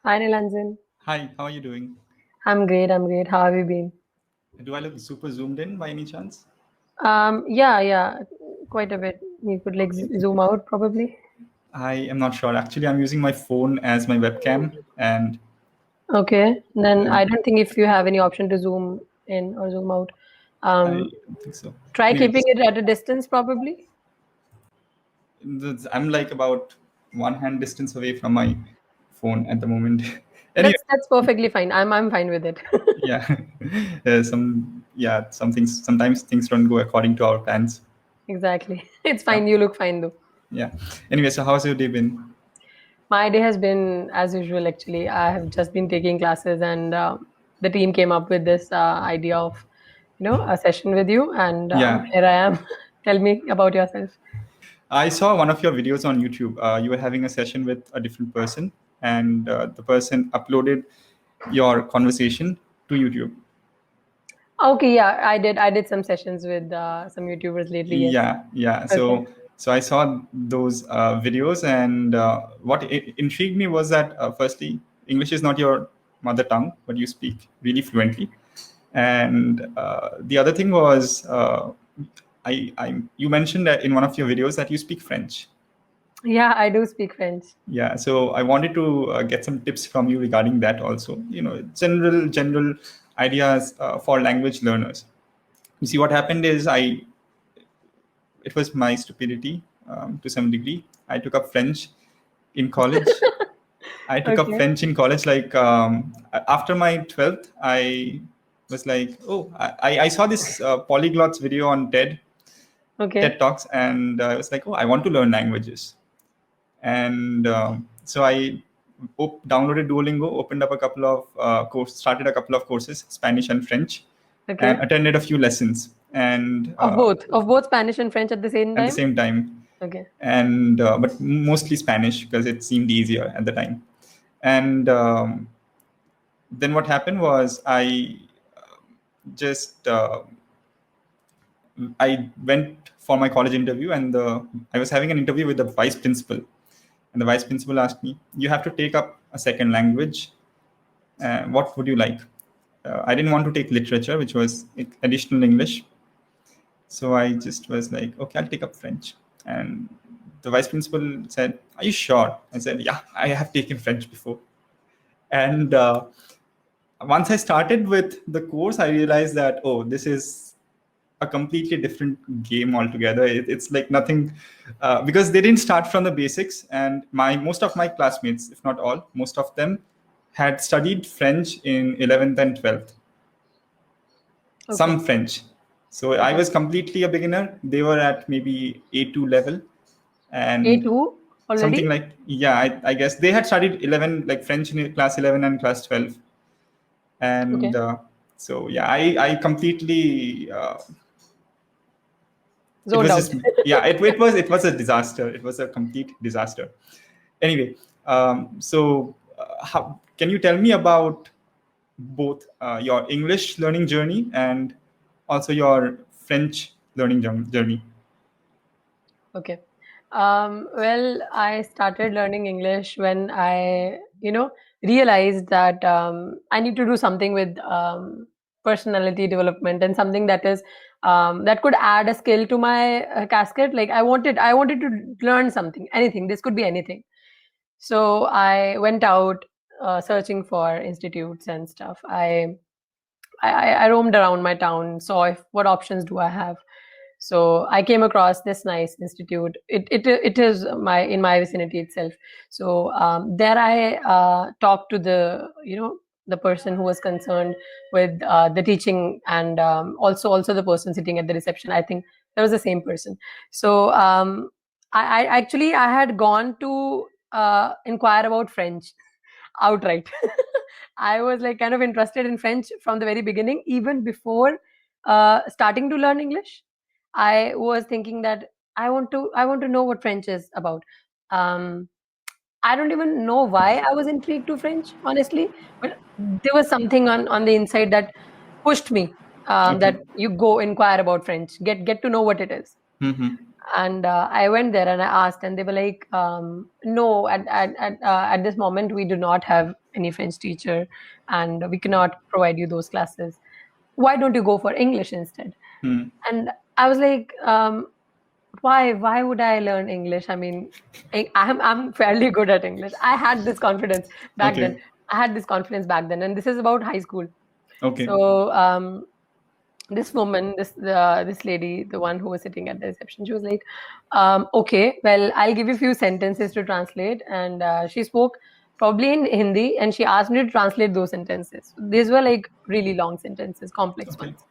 Hi, Nilanjan. Hi, how are you doing? I'm great. I'm great. How have you been? Do I look super zoomed in by any chance? Yeah, quite a bit. You could like zoom out probably. I am not sure. Actually, I'm using my phone as my webcam, and Okay. Then uh, I don't think if you have any option to zoom in or zoom out. I Um, don't think so. Try keeping Anyways, it at a distance probably. I'm like about one hand distance away from my phone at the moment. Anyway, That's perfectly fine. I'm fine with it. yeah, some things sometimes things don't go according to our plans. Exactly. It's Yeah, fine. You look fine though. yeah. Anyway, so how's your day been? My day has been as usual actually. I have just been taking classes and the team came up with this idea of, a session with you and Yeah, here I am. Tell me about yourself. I saw one of your videos on YouTube. You were having a session with a different person, and the person uploaded your conversation to YouTube. Okay, yeah, I did some sessions with some YouTubers lately, yes. Yeah. Okay. So I saw those videos, and what intrigued me was that firstly, English is not your mother tongue, but you speak really fluently. And the other thing was, you mentioned that in one of your videos that you speak French. Yeah, I do speak French. Yeah, so I wanted to get some tips from you regarding that also. General ideas for language learners. You see, what happened is it was my stupidity to some degree. I took up French in college. I took up Okay. French in college. Like after my 12th, I was like, oh, I saw this polyglots video on TED Okay. Talks, and I was like, oh, I want to learn languages. And so I downloaded Duolingo, opened up a couple of started a couple of courses, Spanish and French, and Okay. attended a few lessons. And Of both Spanish and French at the same at the time? same time, Okay. and but mostly Spanish because it seemed easier at the time. And then what happened was just I went for my college interview, and I was having an interview with the vice principal, and the vice principal asked me, "You have to take up a second language. What would you like?" I didn't want to take literature, which was additional English, so I just was like, "Okay, I'll take up French." And the vice principal said, "Are you sure?" I said, "Yeah, I have taken French before." And once I started with the course, I realized that, oh, this is a completely different game altogether. It's like nothing, because they didn't start from the basics. And my most of my classmates, if not all, most of them had studied French in 11th and 12th, Okay. some French. So I Okay. was completely a beginner. They were at maybe A2 level, and A2 something already? like, yeah, I guess they had studied 11, like French in class 11 and class 12. And Okay. so yeah, I completely it Zoned was out. just, yeah, it was a disaster. It was a complete disaster. Anyway, so how can you tell me about both your English learning journey and also your French learning journey? Okay. Well, I started learning English when I realized that I need to do something with personality development and something that could add a skill to my casket. Like I wanted to learn something, anything. This could be anything. So I went out searching for institutes and stuff. I roamed around my town, saw what options do I have. So I came across this nice institute. It is my vicinity itself. So there I talked to the person who was concerned with the teaching and also the person sitting at the reception. I think that was the same person. So I actually I had gone to inquire about French outright. I was like kind of interested in French from the very beginning, even before starting to learn English. I was thinking that I want to know what French is about. Um, I don't even know why I was intrigued to French, honestly, but there was something on the inside that pushed me. Okay. That you go inquire about French, get to know what it is. Mm-hmm. And I went there and I asked, and they were like, "No, at this moment we do not have any French teacher, and we cannot provide you those classes. Why don't you go for English instead?" Hmm. And I was like, why would I learn English? I mean, I'm fairly good at English. I had this confidence back then. Okay. I had this confidence back then, and this is about high school. Okay. So this woman, this lady, the one who was sitting at the reception, she was like, "Okay, well, I'll give you a few sentences to translate." And she spoke probably in Hindi, and she asked me to translate those sentences. These were like really long sentences, complex Okay. ones,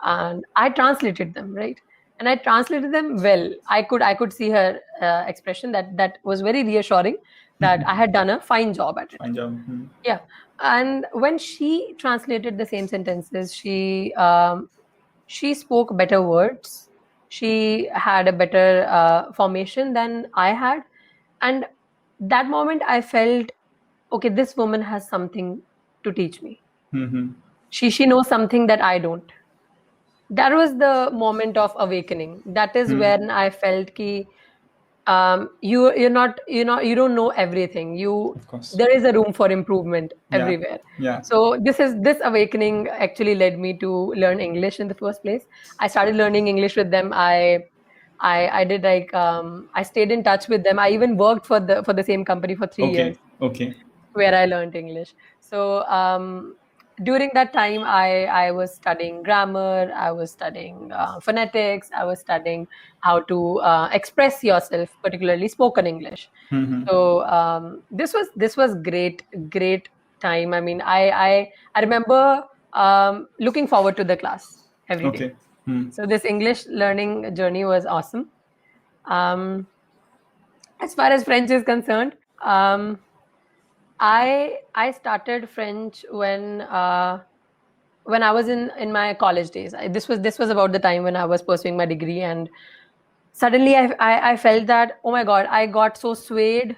and I translated them, right. And I translated them well. I could see her expression, that was very reassuring, that I had done a fine job at it. Fine job. Hmm. Yeah. And when she translated the same sentences, she spoke better words. She had a better formation than I had. And that moment I felt, okay, this woman has something to teach me. Hmm. She knows something that I don't. That was the moment of awakening. That is Hmm. when I felt ki, you don't know everything. Of course. There is a room for improvement Yeah. everywhere. Yeah. So this awakening actually led me to learn English in the first place. I started learning English with them. I did like, I stayed in touch with them. I even worked for the same company for 3 years, Okay. Okay. where I learned English. So during that time, I was studying grammar, I was studying phonetics, I was studying how to express yourself, particularly spoken English. Hmm. So this was great time. I mean, I remember looking forward to the class every day. Okay. Hmm. So this English learning journey was awesome. Um, as far as French is concerned, I started French when I was in my college days. This was about the time when I was pursuing my degree, and suddenly I felt that, oh my God, I got so swayed,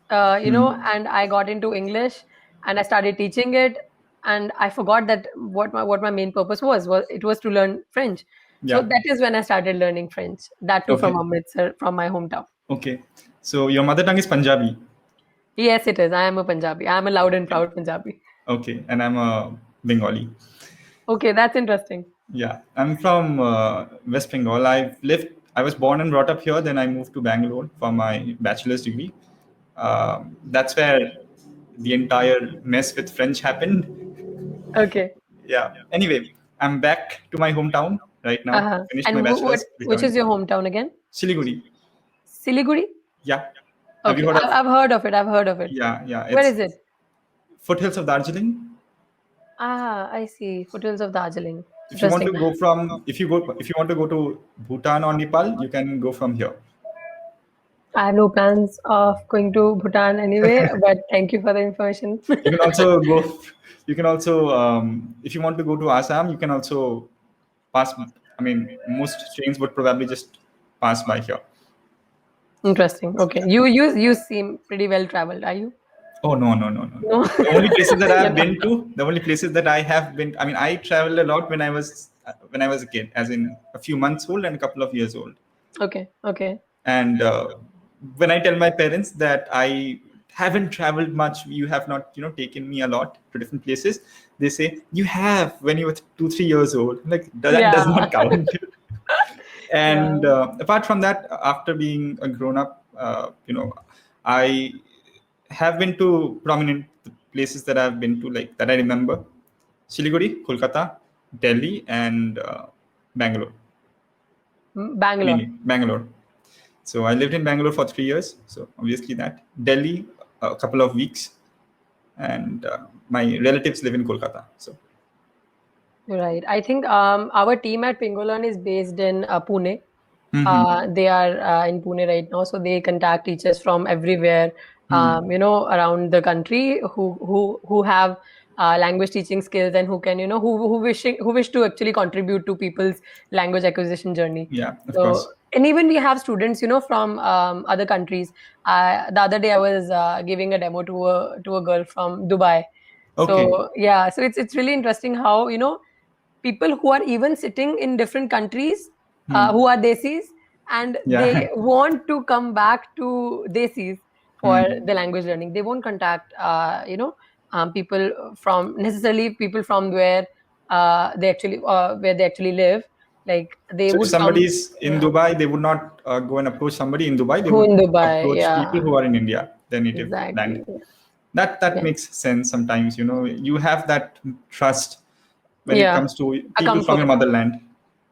Hmm. and I got into English, and I started teaching it, and I forgot that what my main purpose was it was to learn French. So Yeah. that is when I started learning French. That too from Okay. Amritsar, from my hometown. Okay. So your mother tongue is Punjabi. Yes, it is. I am a Punjabi. I am a loud and proud Punjabi. Okay. And I'm a Bengali. Okay, that's interesting. Yeah. I'm from West Bengal. I was born and brought up here. Then I moved to Bangalore for my bachelor's degree. That's where the entire mess with French happened. Okay. Yeah. Anyway, I'm back to my hometown right now. Uh-huh. Finished my And bachelor's, which returning. is your hometown again? Siliguri. Siliguri? Yeah. Have you Okay, heard of? I've heard of it. I've heard of it. Yeah. Yeah. Where It's is it? foothills of Darjeeling. Ah, I see. Foothills of Darjeeling. If you want Interesting. to go from, if you want to go to Bhutan or Nepal, you can go from here. I have no plans of going to Bhutan anyway, but thank you for the information. You can also go. You can also, if you want to go to Assam, you can also pass. I mean, most trains would probably just pass by here. Interesting. Okay. You seem pretty well traveled, are you? Oh no, no, no, no, no. No. The only places that I You're have not. been to, the only places that I have been. I mean, I traveled a lot when I was a kid, as in a few months old and a couple of years old. Okay. Okay. And when I tell my parents that I haven't traveled much, you have not, taken me a lot to different places, they say you have when you were 2, 3 years old. Like that does Yeah. not count. Yeah. And apart from that, after being a grown up, I have been to prominent places that I've been to, like that I remember: Siliguri, Kolkata, Delhi, and Bangalore. Bangalore. Mainly Bangalore. So I lived in Bangalore for 3 years. So obviously that. Delhi, a couple of weeks, and my relatives live in Kolkata. So Right. I think our team at Pingolan is based in Pune. hmm. They are in Pune right now, so they contact teachers from everywhere, around the country, who have language teaching skills, and who can, who wish to actually contribute to people's language acquisition journey. Yeah, of So, course. and even we have students, from other countries. The other day, I was giving a demo to a girl from Dubai. Okay. So yeah, so it's really interesting how, people who are even sitting in different countries, Hmm. who are desis, and Yeah. they want to come back to Desis for the language learning. They won't contact, people from necessarily people from where they actually live. Like they So if would come, somebody is in yeah, Dubai, they would not go and approach somebody in Dubai. They who would in Dubai, approach people yeah, who are in India, their native land. exactly, That yeah, makes sense sometimes. You have that trust when it yeah, comes to a people from your comfort, motherland.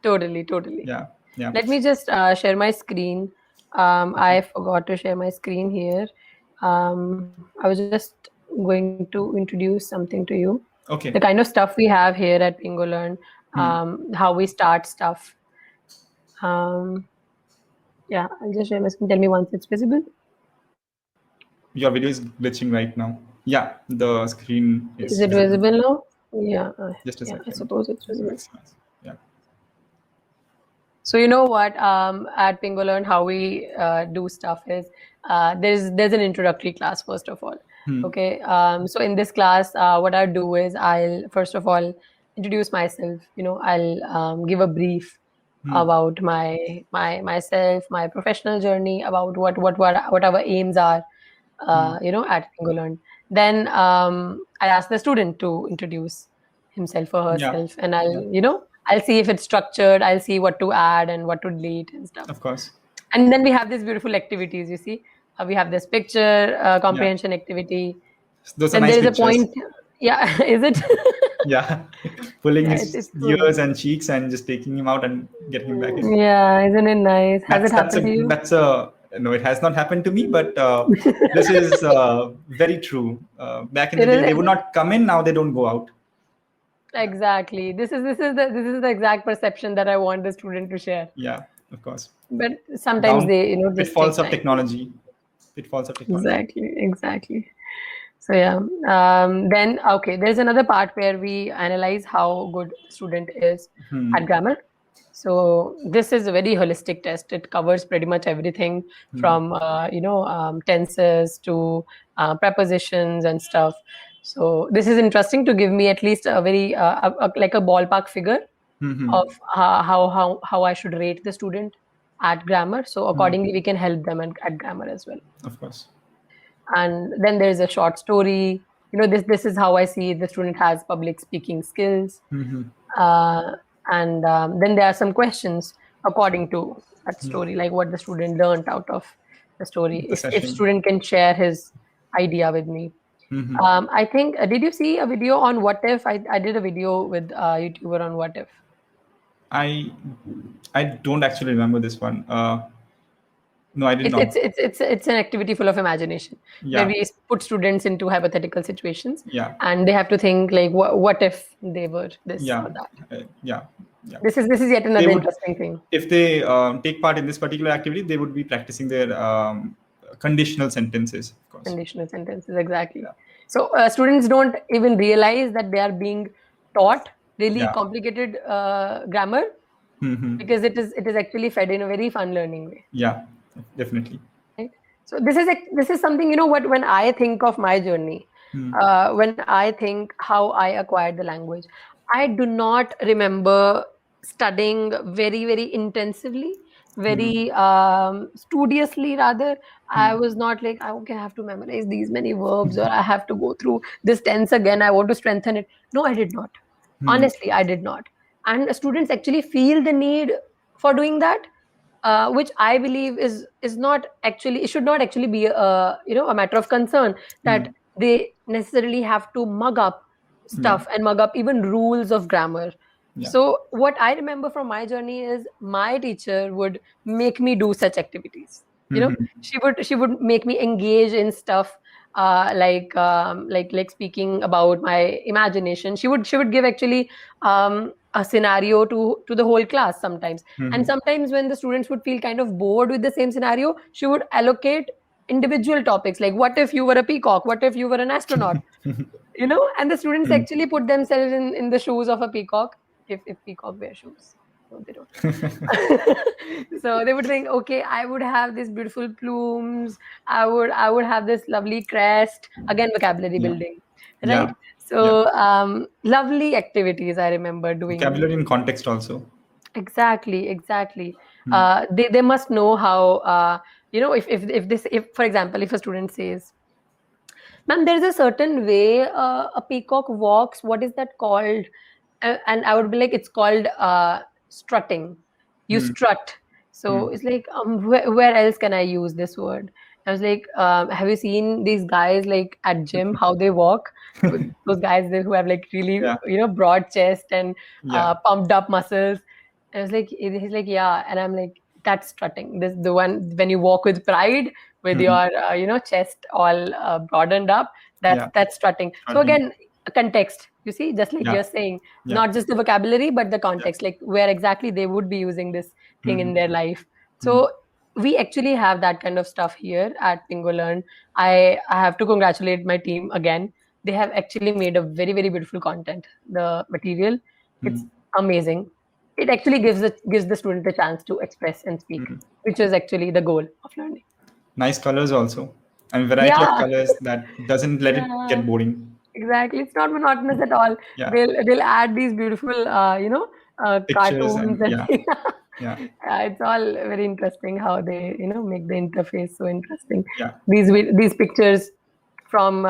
totally, totally. Yeah, yeah. Let me just share my screen. Okay, I forgot to share my screen here. I was just going to introduce something to you. The okay. kind of stuff we have here at Pingolearn, Hmm. how we start stuff. Um, yeah, I'll just share my screen. Tell me once it's visible. Your video is glitching right now. Yeah, the screen Is is it visible. visible now? Yeah, Just a yeah, I second. suppose it's visible. Nice, nice. Yeah. So you know what? At Pingolearn, how we do stuff is there's an introductory class first of all. Hmm. Okay. So in this class, what I do is I'll first of all introduce myself. I'll give a brief Hmm. about myself, my professional journey, about what our aims are. Hmm. At Pingolearn. Then I'll ask the student to introduce himself or Yeah. herself, and Yeah. I'll see if it's structured. I'll see what to add and what to delete and stuff. Of course. And then we have these beautiful activities. You see, we have this picture Yeah. comprehension activity. Those are Then nice there is a pictures. point. Yeah, is it? Yeah. Pulling Yeah, his it's true. ears and cheeks and just taking him out and getting him back in. Yeah, isn't it nice? Has it That's happened a to you? that's a no. It has not happened to me, but this is very true. Back in the It day, they is would not come in. Now they don't go out. exactly. This is the exact perception that I want the student to share. Yeah, of course. But sometimes Down they just pitfalls take of time. technology. Pitfalls of technology. Exactly. So yeah. Then okay, there's another part where we analyze how good student is at grammar. So this is a very holistic test. It covers pretty much everything from tenses to prepositions and stuff. So this is interesting to give me at least a very like a ballpark figure Hmm. of how I should rate the student at grammar. So accordingly, we can help them at grammar as well. Of course. And then there's a short story. This is how I see the student has public speaking skills. Uh, and then there are some questions according to that story, like what the student learned out of the story. The If session. student can share his idea with me. I think, did you see a video on what if? I did a video with YouTuber on what if. I I don't actually remember this one. No, I did It's not. it's it's it's it's an activity full of imagination where Yeah, we put students into hypothetical situations, yeah, and they have to think like, what if they were this yeah, or that. yeah, yeah. This is yet They another would, interesting thing. if they take part in this particular activity, they would be practicing their conditional sentences, of course. Conditional sentences, exactly. Yeah, So students don't even realize that they are being taught really yeah. complicated grammar because it is actually fed in a very fun learning way. Yeah, definitely. Right? So this is something, what when I think of my journey, when I think how I acquired the language, I do not remember studying very very intensively, very studiously rather. I was not like, okay, I have to memorize these many verbs, or I have to go through this tense again, I want to strengthen it. No, I did not. Honestly, I did not. And students actually feel the need for doing that, which I believe is not actually, it should not actually be a matter of concern that they necessarily have to mug up Yeah, stuff and mug up even rules of grammar. yeah. So what I remember from my journey is my teacher would make me do such activities. She would make me engage in stuff like speaking about my imagination. She would give actually a scenario to the whole class sometimes, and sometimes when the students would feel kind of bored with the same scenario, she would allocate individual topics, like what if you were a peacock, what if you were an astronaut, and the students actually put themselves in the shoes of a peacock, if peacock wear shoes. No, they don't. So they would think, okay, I would have these beautiful plumes, I would have this lovely crest, again vocabulary Yeah, building, yeah, right? yeah. So lovely activities I remember doing. Vocabulary in context also. Exactly. they must know how, if for example, if a student says, ma'am, there's a certain way a peacock walks. What is that called? And I would be like, it's called strutting. You Hmm. strut. So Hmm. it's like, where else can I use this word? I was like, have you seen these guys like at gym how they walk? Those guys who have like really Yeah. broad chest and Yeah. pumped up muscles. And I was like, he's like, yeah, and I'm like, that's strutting. This the one when you walk with pride, with Hmm. your chest all broadened up. Yeah. That's strutting. So Starting. again, context. You see, just like Yeah. you're saying, Yeah. not just the vocabulary, but the Yeah. context, like where exactly they would be using this thing Hmm. in their life. Hmm. So we actually have that kind of stuff here at PingoLearn. I have to congratulate my team again. They have actually made a very, very beautiful content. The material, Hmm. it's amazing. It actually gives the student a chance to express and speak, Hmm. which is actually the goal of learning. Nice colors also, and variety of Yeah, colors that doesn't let it yeah. get boring. Exactly. It's not monotonous at all. Yeah. They'll add these beautiful Pictures cartoons and and yeah. Yeah. it's all very interesting how they make the interface so interesting. Yeah. These pictures from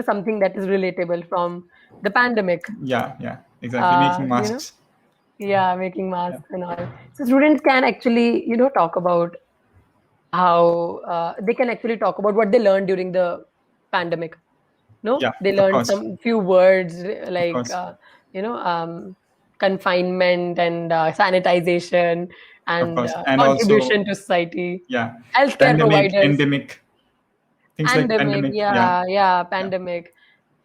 something that is relatable from the pandemic. Yeah. Yeah. Exactly. Uh, Making you know, masks. yeah, making Yeah. masks and all. So students can actually talk about how they can actually talk about what they learned during the pandemic. No, Yeah. they Of learned course. some few words Of like course. you know um, confinement and sanitization Of and course. And also, contribution to society, yeah, healthcare pandemic, providers, endemic, things like pandemic. pandemic. Yeah. Yeah, Yeah. pandemic,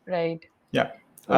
right. Yeah. So